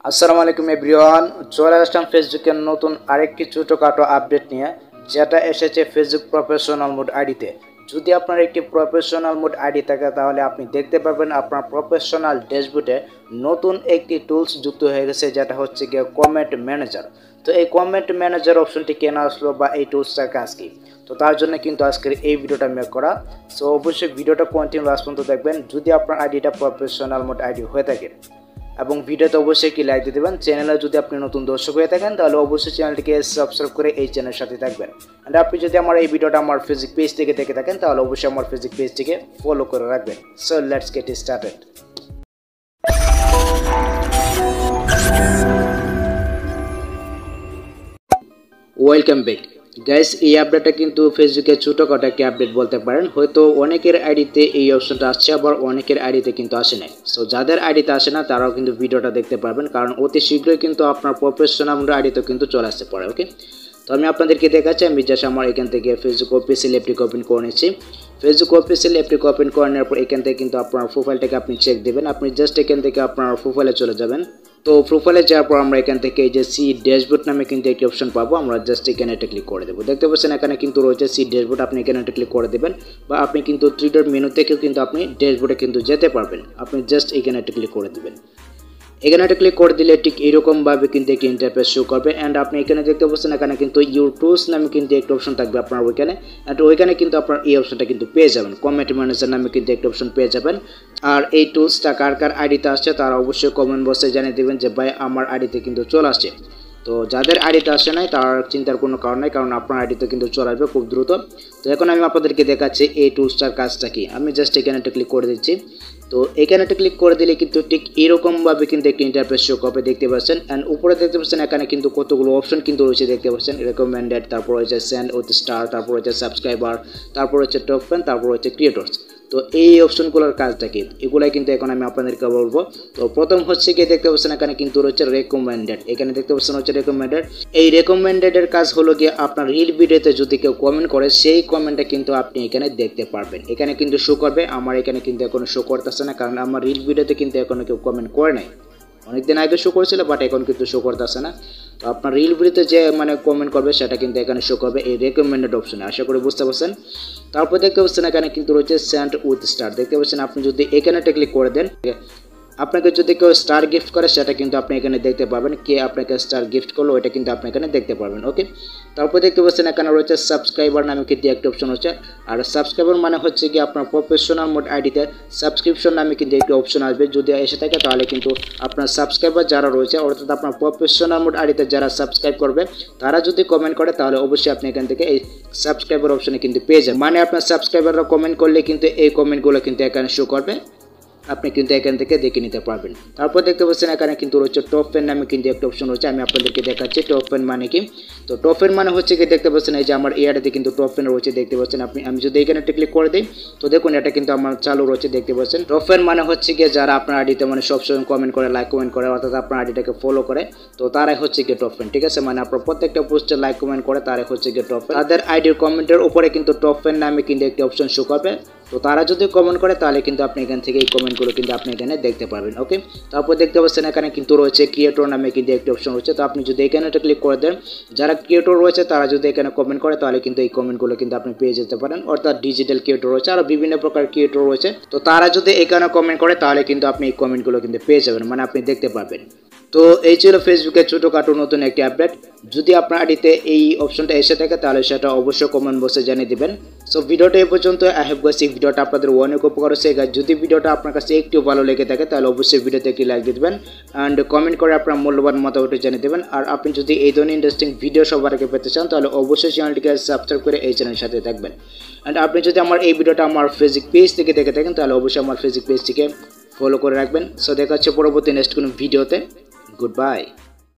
আসসালামু আলাইকুম এভরিওয়ান, চলে আসলাম ফেসবুকের নতুন আরেকটি ছোটোখাটো আপডেট নিয়ে, যেটা এসেছে ফেসবুক প্রফেশনাল মোড আইডিতে। যদি আপনার একটি প্রফেশনাল মোড আইডি থাকে তাহলে আপনি দেখতে পাবেন আপনার প্রফেশনাল ড্যাশবোর্ডে নতুন একটি টুলস যুক্ত হয়ে গেছে, যেটা হচ্ছে গিয়ে কমেন্ট ম্যানেজার। তো এই কমেন্ট ম্যানেজার অপশনটি কেন আসলো বা এই টুলসটার কাজ কি, তো তার জন্য কিন্তু আজকের এই ভিডিওটা মেক করা। সো অবশ্যই ভিডিওটা কন্টিনিউ লাস্ট পর্যন্ত দেখবেন যদি আপনার আইডিটা প্রফেশনাল মোড আইডি হয়ে থাকে, এবং ভিডিওতে অবশ্যই কি লাইক দিয়ে দেবেন। চ্যানেলে যদি আপনি নতুন দর্শক হয়ে থাকেন তাহলে অবশ্যই চ্যানেলটিকে সাবস্ক্রাইব করে এই চ্যানেলের সাথে থাকবেন। এন্ড আপনি যদি আমার এই ভিডিওটা আমার ফেসবুক পেজ থেকে দেখে থাকেন তাহলে অবশ্যই আমার ফেসবুক পেজটিকে ফলো করে রাখবেন। So let's get started. Welcome back guys. এই আপডেটটা কিন্তু ফেসবুকে ছোটখাটো একটা আপডেট বলতে পারেন। হয়তো অনেকের আইডিতে এই অপশনটা আসছে, আবার অনেকের আইডিতে কিন্তু আসে না। সো যাদের আইডিতে আসে না তারাও কিন্তু ভিডিওটা দেখতে পারবেন, কারণ অতি শীঘ্রই কিন্তু আপনার প্রফেশনাল আইডিতে কিন্তু চলে আসতে পারে। ওকে, তো আমি আপনাদেরকে দেখাচ্ছি। আমি জাস্ট আমার এখান থেকে ফেসবুক অফিসিয়াল অ্যাপটি ওপেন করে নিচ্ছি। ফেসবুক অফিসিয়াল অ্যাপটি ওপেন করে নেওয়ার পর এখান থেকে কিন্তু আপনার প্রোফাইলটাকে আপনি চেক দেবেন। আপনি জাস্ট এখান থেকে আপনার প্রোফাইলে চলে যাবেন। তো প্রোফাইলে যাওয়ার পর আমরা এখান থেকে এই যে সি ড্যাশবোর্ড নামে কিন্তু একটি অপশন পাবো। আমরা জাস্ট এখানে একটা ক্লিক করে দেবো। দেখতে পাচ্ছেন এখানে কিন্তু রয়েছে সি ড্যাশবোর্ড। আপনি এখানে একটা ক্লিক করে দেবেন, বা আপনি কিন্তু থ্রি ডট মেনু থেকেও কিন্তু আপনি ড্যাশবোর্ডে কিন্তু যেতে পারবেন। আপনি জাস্ট এখানে একটা ক্লিক করে দেবেন। এখানে একটা ক্লিক করে দিলে ঠিক এরকমভাবে কিন্তু একটি ইন্টারফেস শো করবে। অ্যান্ড আপনি এখানে দেখতে পাচ্ছেন এখানে কিন্তু ইউর টুলস নামে কিন্তু একটা অপশন থাকবে আপনার ওইখানে। অ্যান্ড ওইখানে কিন্তু আপনার এই অপশনটা কিন্তু পেয়ে যাবেন। কমেন্ট ম্যানেজার নামে কিন্তু একটা অপশন পেয়ে যাবেন। আর এই টুলসটা কার কার আইডিতে আসছে তারা অবশ্যই কমেন্ট বক্সে জানিয়ে দেবেন যে ভাই আমার আইডিতে কিন্তু চলে আসছে। তো যাদের আইডিতে আসে নাই তার চিন্তার কোনো কারণ নাই, কারণ আপনার আইডিতে কিন্তু চলে আসবে খুব দ্রুত। তো এখন আমি আপনাদেরকে দেখাচ্ছি এই টুলসটার কাজটা কি। আমি জাস্ট এখানে একটা ক্লিক করে দিচ্ছি। তো এখানে একটা ক্লিক করে দিলে কিন্তু ঠিক এরকমভাবে কিন্তু একটি ইন্টারফেস শো করবে, দেখতে পাচ্ছেন। অ্যান্ড উপরে দেখতে পাচ্ছেন এখানে কিন্তু কতগুলো অপশন কিন্তু রয়েছে, দেখতে পাচ্ছেন। রেকমেন্ডেড, তারপর হচ্ছে সেন্ড উইথ স্টার, তারপর হচ্ছে সাবস্ক্রাইবার, তারপর হচ্ছে টপ ফ্যান, তারপর হচ্ছে ক্রিয়েটরস। তো এই অপশনগুলোর কাজটা কি এগুলাই কিন্তু এখন আমি আপনাদেরকে বলবো। তো প্রথম হচ্ছে কি দেখতে পাচ্ছেন এখানে কিন্তু রয়েছে রেকমেন্ডেড। এখানে দেখতে পাচ্ছেন হচ্ছে রেকমেন্ডেড। এই রেকমেন্ডেডের কাজ হলো গিয়ে আপনার রিল ভিডিওতে যদি কেউ কমেন্ট করে সেই কমেন্টটা কিন্তু আপনি এখানে দেখতে পারবেন। এখানে কিন্তু শো করবে। আমার এখানে কিন্তু এখনো শো করতেছে না, কারণ আমার রিল ভিডিওতে কিন্তু এখনো কেউ কমেন্ট করে নাই। অনেকদিন আগে শো করেছিল, বাট এখন কিন্তু শো করতেছে না। তো আপনার রিল ভিডিওতে যে কমেন্ট করবে সেটা কিন্তু এখানে শো করবে এই রেকমেন্ডেড অপশনে। আশা করি বুঝতে পারছেন। তারপর দেখতে পাচ্ছেন এখানে কিন্তু রয়েছে সেন্ড উইথ স্টার। দেখতে পাচ্ছেন আপনি যদি এখানে একটা ক্লিক করে দেন, আপনাকে যদি কেউ স্টার গিফট করে সেটা কিন্তু আপনি এখানে দেখতে পাবেন। কে আপনাকে স্টার গিফট করলো ওইটা কিন্তু আপনি এখানে দেখতে পারবেন। ওকে, তারপর দেখতে পাচ্ছেন এখানে রয়েছে সাবস্ক্রাইবার নামে কিন্তু একটা অপশন হচ্ছে। আর সাবস্ক্রাইবার মানে হচ্ছে কি আপনার প্রফেশনাল মোড আইডিতে সাবস্ক্রিপশন নামে কিন্তু একটি অপশন আসবে। যদি এসে থাকে তাহলে কিন্তু আপনার সাবস্ক্রাইবার যারা রয়েছে, অর্থাৎ আপনার প্রফেশনাল মোড আইডিতে যারা সাবস্ক্রাইব করবে তারা যদি কমেন্ট করে তাহলে অবশ্যই আপনি এখান থেকে এই সাবস্ক্রাইবার অপশনে কিন্তু পেয়ে যাবেন। মানে আপনার সাবস্ক্রাইবাররা কমেন্ট করলে কিন্তু এই কমেন্টগুলো কিন্তু এখানে শো করবে, আপনি কিন্তু এখান থেকে দেখে নিতে পারবেন। তারপর দেখতে পাচ্ছেন এখানে কিন্তু রয়েছে টপ ফ্যান নামে কিন্তু একটা অপশন রয়েছে। আমি আপনাদেরকে দেখাচ্ছি টপ ফ্যান মানে কি। তো টপ ফ্যান মানে হচ্ছে কি দেখতে পাচ্ছেন এই যে আমার এআইডিতে কিন্তু টপ ফ্যান রয়েছে, দেখতে পাচ্ছেন আপনি। আমি যদি এখানে একটা ক্লিক করে দিই তো দেখুন এটা কিন্তু আমার চালু রয়েছে, দেখতে পাচ্ছেন। টপ ফ্যান মানে হচ্ছে কি যারা আপনার আইডিতে সবসময় কমেন্ট করে, লাইক কমেন্ট করে, অর্থাৎ আপনার আইডিটাকে ফলো করে, তো তারাই হচ্ছে কি টপ ফ্যান। ঠিক আছে, মানে আপনার প্রত্যেকটা পোস্টে লাইক কমেন্ট করে তারাই হচ্ছে কি টপ ফ্যান। তাদের আইডির কমেন্টের উপরে কিন্তু টপ ফ্যান নামে কিন্তু একটি অপশন শো করবে। তো তারা যদি কমেন্ট করে তাহলে কিন্তু আপনি এখান থেকে এই কমেন্টগুলো কিন্তু আপনি এখানে দেখতে পারবেন। ওকে, তারপর দেখতে পাচ্ছেন এখানে কিন্তু রয়েছে ক্রিয়েটর নামে কিন্তু একটি অপশন রয়েছে। তো আপনি যদি এখানে একটা ক্লিক করে দেন, যারা ক্রিয়েটর রয়েছে তারা যদি এখানে কমেন্ট করে তাহলে কিন্তু এই কমেন্টগুলো কিন্তু আপনি পেয়ে যেতে পারেন। অর্থাৎ ডিজিটাল ক্রিয়েটর রয়েছে, আরও বিভিন্ন প্রকার ক্রিয়েটর রয়েছে। তো তারা যদি এখানে কমেন্ট করে তাহলে কিন্তু আপনি এই কমেন্টগুলো কিন্তু পেয়ে যাবেন, মানে আপনি দেখতে পারবেন। তো এই ছিল ফেসবুকের ছোটোখাটো নতুন একটি আপডেট। যদি আপনার আইডিতে এই অপশনটা এসে থাকে তাহলে সেটা অবশ্যই কমেন্ট বক্সে জানিয়ে দেবেন। সো ভিডিওটা এই পর্যন্ত। আই হোপ গাইস এই ভিডিওটা আপনাদের অনেক উপকার হচ্ছে। যদি ভিডিওটা আপনার কাছে একটু ভালো লেগে থাকে তাহলে অবশ্যই ভিডিওতে একটি লাইক দিয়ে দেবেন, অ্যান্ড কমেন্ট করে আপনার মূল্যবান মতামত জানিয়ে দেবেন। আর আপনি যদি এই ধরনের ইন্টারেস্টিং ভিডিও সবার আগে পেতে চান তাহলে অবশ্যই চ্যানেলটিকে সাবস্ক্রাইব করে এই চ্যানেলের সাথে থাকবেন। অ্যান্ড আপনি যদি আমার এই ভিডিওটা আমার ফেসবুক পেজ থেকে দেখে থাকেন তাহলে অবশ্যই আমার ফেসবুক পেজটিকে ফলো করে রাখবেন। সো দেখা হচ্ছে পরবর্তী নেক্সট কোনো ভিডিওতে। Goodbye.